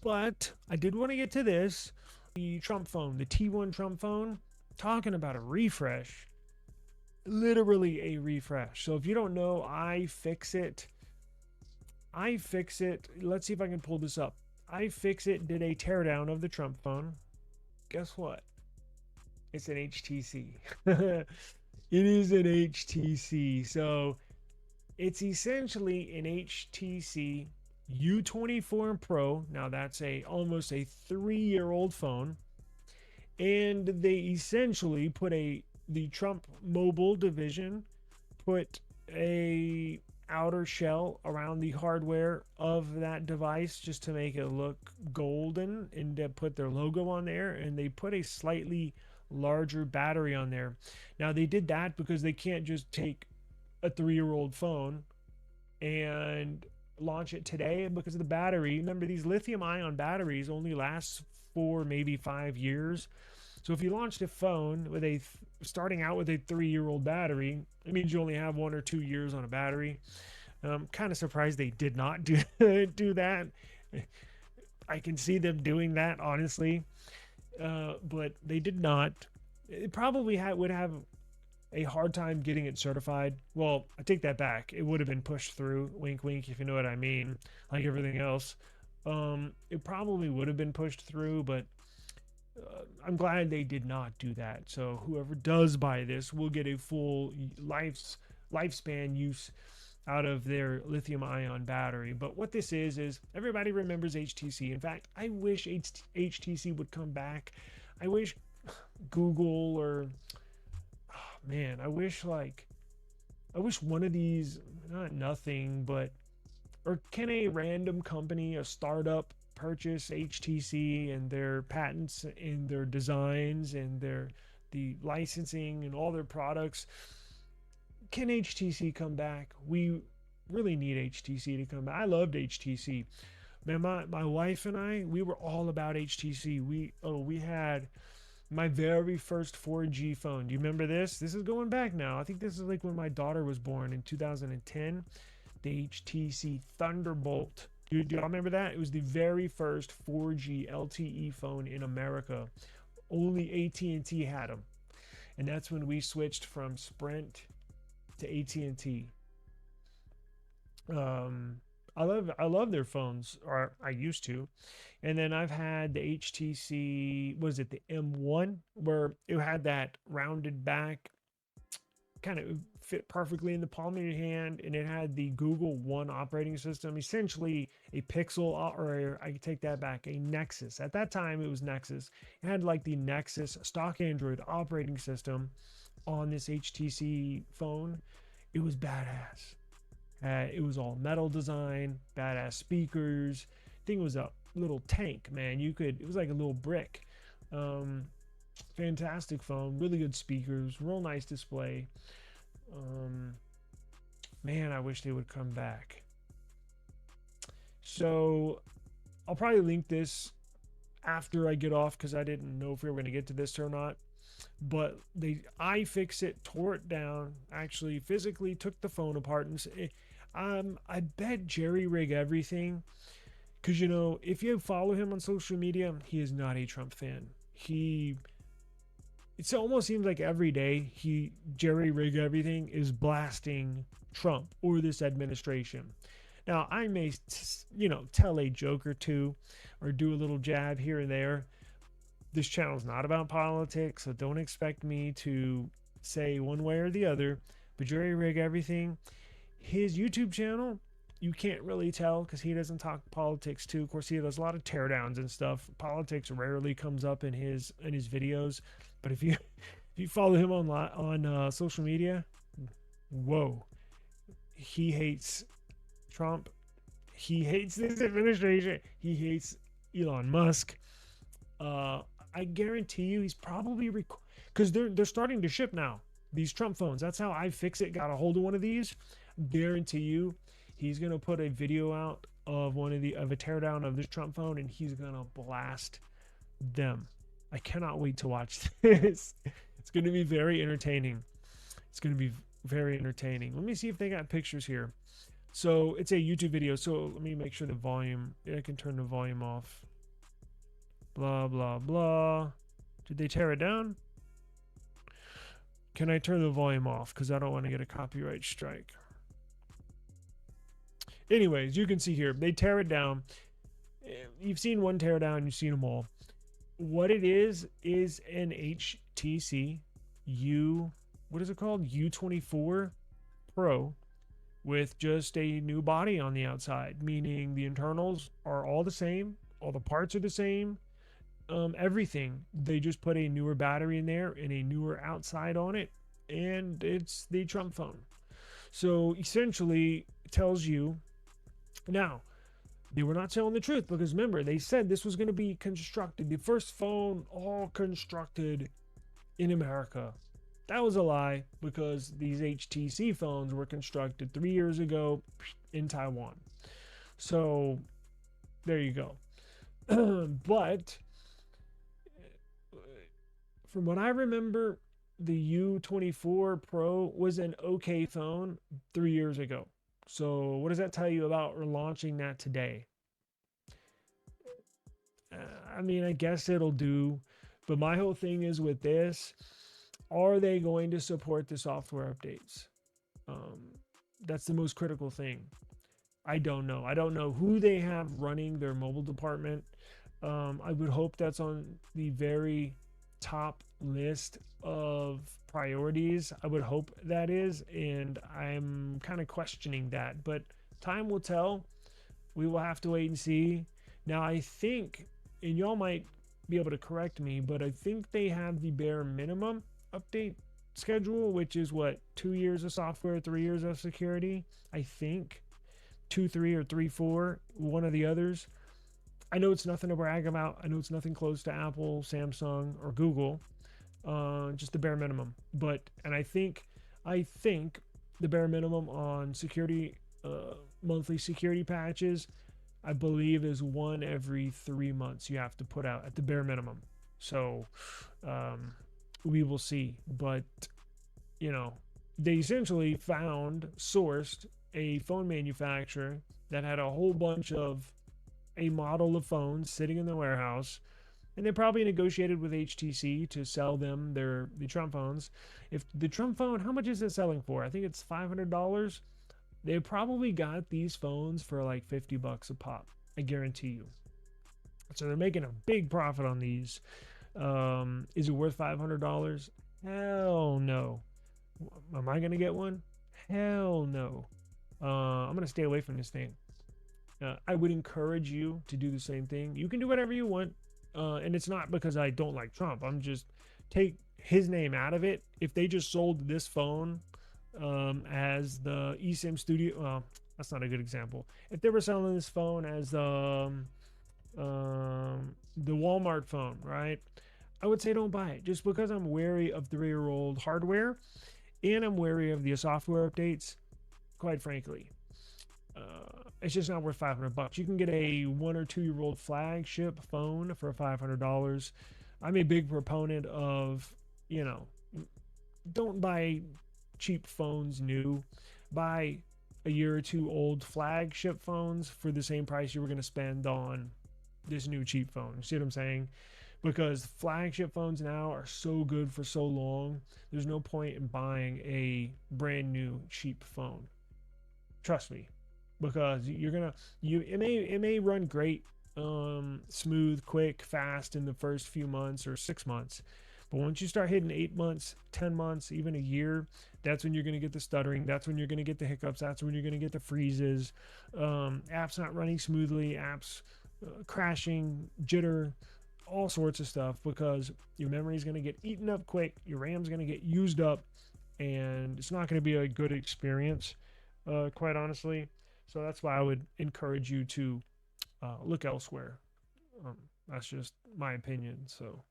But I did want to get to this. The Trump phone, the T1 Trump phone, talking about a refresh. Literally a refresh. So if you don't know, iFixit, let's see if I can pull this up. iFixit did a teardown of the Trump phone. Guess what? It's an HTC. It is an HTC. So it's essentially an HTC U24 Pro. Now that's a almost a 3-year-old phone, and they essentially put the Trump Mobile division put a outer shell around the hardware of that device just to make it look golden, and to put their logo on there, and they put a slightly larger battery on there. Now they did that because they can't just take a 3-year-old phone and launch it today because of the battery. Remember, these lithium ion batteries only last for maybe 5 years. So if you launched a phone with starting out with a 3-year-old battery, it means you only have 1 or 2 years on a battery. I'm kind of surprised they did not do do that. I can see them doing that, honestly, but they did not. It probably would have a hard time getting it certified. Well, I take that back. It would have been pushed through. Wink, wink, if you know what I mean. Like everything else, it probably would have been pushed through, but I'm glad they did not do that. So whoever does buy this will get a full lifespan use out of their lithium ion battery. But what this is everybody remembers HTC. In fact, I wish HTC would come back. I wish Google or man, I wish one of these, not nothing, but or can a random company, a startup, purchase HTC and their patents and their designs and the licensing and all their products? Can HTC come back? We really need HTC to come back. I loved HTC. Man, my wife and we were all about HTC. We had my very first 4G phone. Do you remember this? This is going back now. I think this is like when my daughter was born in 2010. The HTC Thunderbolt. Do y'all remember that? It was the very first 4G LTE phone in America. Only AT&T had them, and that's when we switched from Sprint to AT&T. Um, I love their phones, or I used to. And then I've had the HTC, was it the M1, where it had that rounded back, kind of fit perfectly in the palm of your hand, and it had the Google One operating system, essentially a Pixel, or I take that back, a Nexus. At that time, it was Nexus. It had like the Nexus stock Android operating system on this HTC phone. It was badass. It was all metal design, badass speakers. Thing was a little tank, man. It was like a little brick. Um, Fantastic phone, really good speakers, real nice display. Um, Man, I wish they would come back. So I'll probably link this after I get off because I didn't know if we were going to get to this or not. But iFixit tore it down. Actually, physically took the phone apart and I bet jerry rig everything because if you follow him on social media, he is not a Trump fan. It almost seems like every day he jerry rig everything is blasting Trump or this administration. Now I may tell a joke or two or do a little jab here and there. This channel is not about politics, so don't expect me to say one way or the other. But jerry rig everything. His YouTube channel, you can't really tell because he doesn't talk politics too. Of course, he does a lot of teardowns and stuff. Politics rarely comes up in his videos. But if you follow him on social media, whoa, he hates Trump. He hates this administration. He hates Elon Musk. I guarantee you, he's probably because they're starting to ship now these Trump phones. That's how iFixit got a hold of one of these. Guarantee you, he's gonna put a video out of a teardown of this Trump phone, and he's gonna blast them. I cannot wait to watch this. It's gonna be very entertaining. It's gonna be very entertaining. Let me see if they got pictures here. So it's a YouTube video. So let me make sure the volume, I can turn the volume off. Blah, blah, blah. Did they tear it down? Can I turn the volume off? Because I don't want to get a copyright strike. Anyways, you can see here, they tear it down. You've seen one tear down, you've seen them all. What it is an HTC what is it called? U24 Pro with just a new body on the outside, meaning the internals are all the same, all the parts are the same, everything. They just put a newer battery in there and a newer outside on it, and it's the Trump phone. So essentially, it tells you now. They were not telling the truth because remember, they said this was going to be constructed, the first phone all constructed in America. That was a lie because these HTC phones were constructed 3 years ago in Taiwan. So there you go. But from what I remember, the U24 Pro was an okay phone 3 years ago. So what does that tell you about launching that today? I mean, I guess it'll do, but my whole thing is with this, are they going to support the software updates? That's the most critical thing. I don't know. I don't know who they have running their mobile department. I would hope that's on the very top list of priorities. I would hope that is, and I'm kind of questioning that, but time will tell. We will have to wait and see. Now, I think, and y'all might be able to correct me, but I think they have the bare minimum update schedule, which is what, 2 years of software, 3 years of security. I think 2, 3, or 3, 4, one of the others. I know it's nothing to brag about. I know it's nothing close to Apple, Samsung, or Google. Just the bare minimum. And I think the bare minimum on security, monthly security patches, I believe is one every 3 months you have to put out at the bare minimum. So we will see. But they essentially sourced a phone manufacturer that had a whole bunch of a model of phones sitting in the warehouse, and they probably negotiated with HTC to sell them the Trump phones. If the Trump phone, how much is it selling for? I think it's $500. They probably got these phones for like $50 a pop. I guarantee you. So they're making a big profit on these. Is it worth $500? Hell no. Am I gonna get one? Hell no. I'm gonna stay away from this thing. I would encourage you to do the same thing. You can do whatever you want. And it's not because I don't like Trump. I'm just, take his name out of it. If they just sold this phone as the eSIM Studio, well, that's not a good example. If they were selling this phone as the Walmart phone, right? I would say don't buy it, just because I'm wary of 3-year-old hardware, and I'm wary of the software updates. Quite frankly, it's just not worth $500. You can get a 1 or 2 year old flagship phone for $500. I'm a big proponent of, don't buy cheap phones new. Buy a year or two old flagship phones for the same price you were going to spend on this new cheap phone. You see what I'm saying? Because flagship phones now are so good for so long. There's no point in buying a brand new cheap phone. Trust me. Because it may run great, smooth, quick, fast in the first few months or 6 months, but once you start hitting 8 months, 10 months, even a year, that's when you're going to get the stuttering. That's when you're going to get the hiccups. That's when you're going to get the freezes, apps not running smoothly, apps crashing, jitter, all sorts of stuff, because your memory is going to get eaten up quick, your RAM's going to get used up, and it's not going to be a good experience, quite honestly. So that's why I would encourage you to look elsewhere. That's just my opinion. So,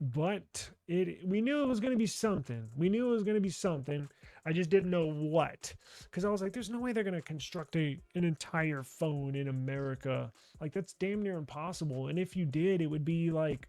but we knew it was going to be something. We knew it was going to be something. I just didn't know what, because I was like, there's no way they're going to construct an entire phone in America. Like, that's damn near impossible. And if you did, it would be like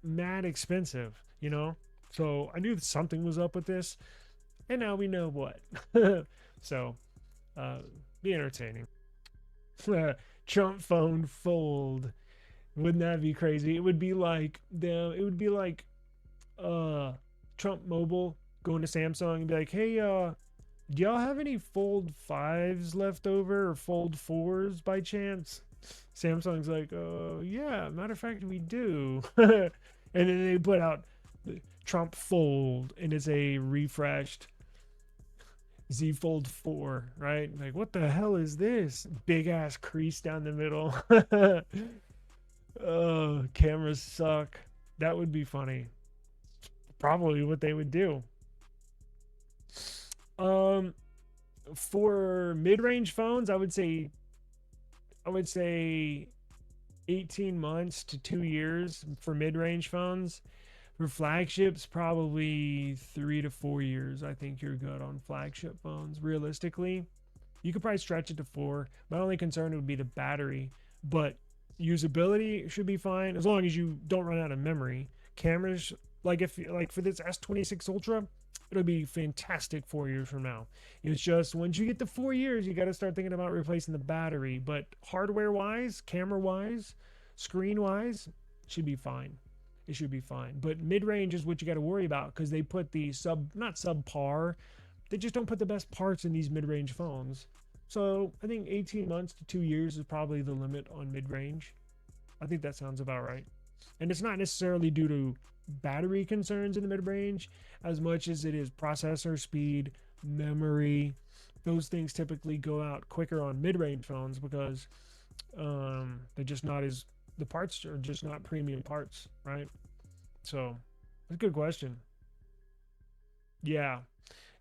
mad expensive, So I knew that something was up with this. And now we know what. So, be entertaining. Trump phone fold. Wouldn't that be crazy? It would be like uh Trump Mobile going to Samsung and be like, "Hey, do y'all have any Fold 5s left over or Fold 4s by chance?" Samsung's like, yeah, matter of fact, we do." And then they put out the Trump Fold, and it's a refreshed Z Fold 4, right? Like, what the hell is this? Big ass crease down the middle. Oh, cameras suck. That would be funny. Probably what they would do. Um, for mid-range phones, I would say 18 months to 2 years for mid-range phones. For flagships, probably 3 to 4 years. I think you're good on flagship phones. Realistically, you could probably stretch it to 4. My only concern would be the battery, but usability should be fine as long as you don't run out of memory. Cameras, like for this S26 Ultra, it'll be fantastic 4 years from now. It's just once you get to 4 years, you got to start thinking about replacing the battery. But hardware wise, camera wise, screen wise, should be fine. It should be fine. But mid range is what you got to worry about because they put the not subpar, they just don't put the best parts in these mid range phones. So I think 18 months to 2 years is probably the limit on mid range. I think that sounds about right. And it's not necessarily due to battery concerns in the mid range as much as it is processor speed, memory. Those things typically go out quicker on mid range phones because they're just not as, the parts are just not premium parts, right? So that's a good question. Yeah.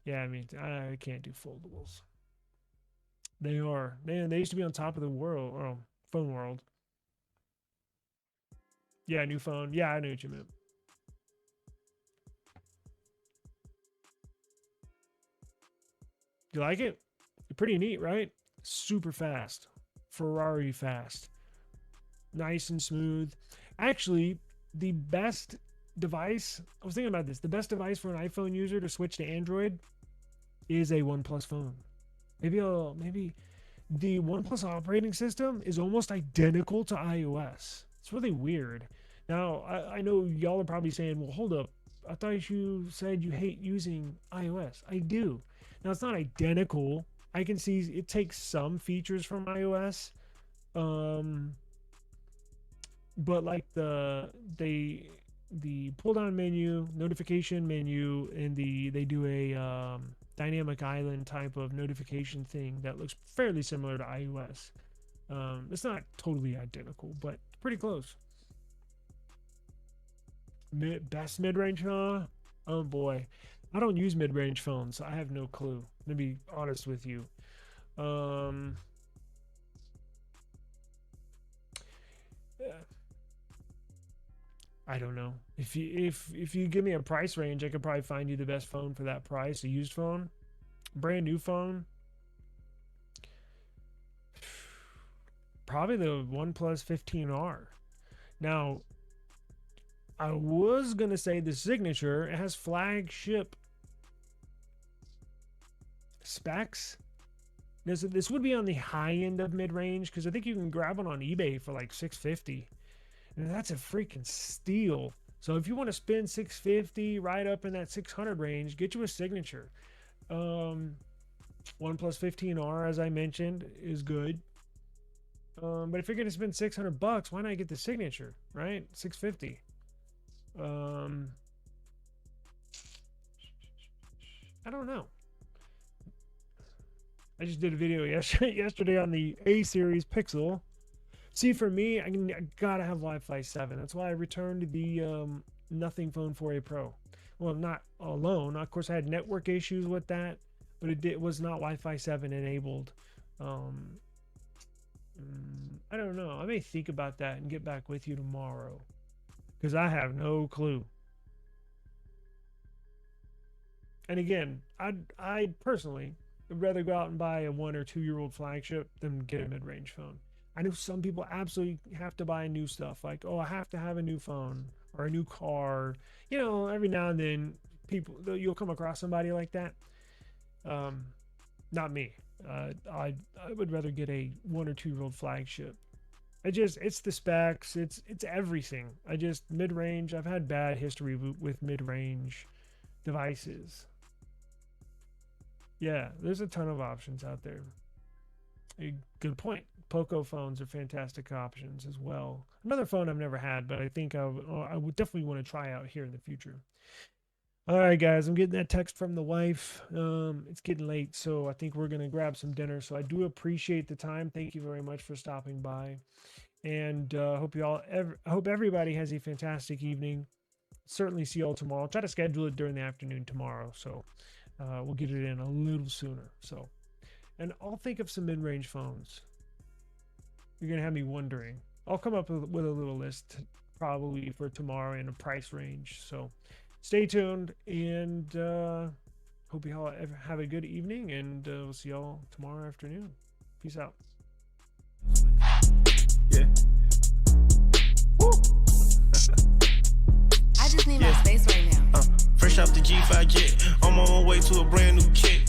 Yeah, I mean, I can't do foldables. They are. Man, they used to be on top of the world, or phone world. Yeah, new phone. Yeah, I knew what you meant. You like it? Pretty neat, right? Super fast. Ferrari fast. Nice and smooth. Actually, the best device, I was thinking about this, the best device for an iPhone user to switch to Android is a OnePlus phone. Maybe the OnePlus operating system is almost identical to iOS. It's really weird. Now, I know y'all are probably saying, well, hold up. I thought you said you hate using iOS. I do. Now, it's not identical. I can see it takes some features from iOS. Um, but like the pull down menu, notification menu, and they do a dynamic island type of notification thing that looks fairly similar to iOS. It's not totally identical, but pretty close. Best mid-range phone? Oh boy, I don't use mid-range phones, so I have no clue. To be honest with you, um, I don't know. If you give me a price range, I could probably find you the best phone for that price. A used phone, brand new phone, probably the OnePlus 15R. Now, I was gonna say the Signature. It has flagship specs. This would be on the high end of mid range because I think you can grab one on eBay for like 650, and that's a freaking steal. So if you want to spend 650 right up in that 600 range, get you a Signature. Um, OnePlus 15R, as I mentioned, is good. But if you're gonna spend 600 bucks, why not get the Signature, right? 650. Um, I don't know. I just did a video yesterday on the A series Pixel. See, for me, I gotta have Wi-Fi 7. That's why I returned the Nothing Phone 4A Pro. Well, not alone. Of course, I had network issues with that, but it was not Wi-Fi 7 enabled. Um, I don't know. I may think about that and get back with you tomorrow because I have no clue. And again, I personally would rather go out and buy a 1 or 2 year old flagship than get a mid-range phone. I know some people absolutely have to buy new stuff, like, oh, I have to have a new phone or a new car. You know, every now and then you'll come across somebody like that. Um, Not me. I would rather get a 1 or 2 year old flagship. It's the specs, it's everything. Mid-range, I've had bad history with mid-range devices. Yeah, there's a ton of options out there. A good point. Poco phones are fantastic options as well. Another phone I've never had, but I think I would definitely want to try out here in the future. All right, guys, I'm getting that text from the wife. It's getting late, so I think we're going to grab some dinner. So I do appreciate the time. Thank you very much for stopping by. And I hope everybody has a fantastic evening. Certainly see you all tomorrow. I'll try to schedule it during the afternoon tomorrow, so we'll get it in a little sooner. So, and I'll think of some mid-range phones. You're going to have me wondering. I'll come up with a little list probably for tomorrow in a price range. So stay tuned, and hope you all have a good evening, and we'll see y'all tomorrow afternoon. Peace out. Yeah. Woo. I just need my space right now. Fresh off the G5 jet, I'm on my way to a brand new kit.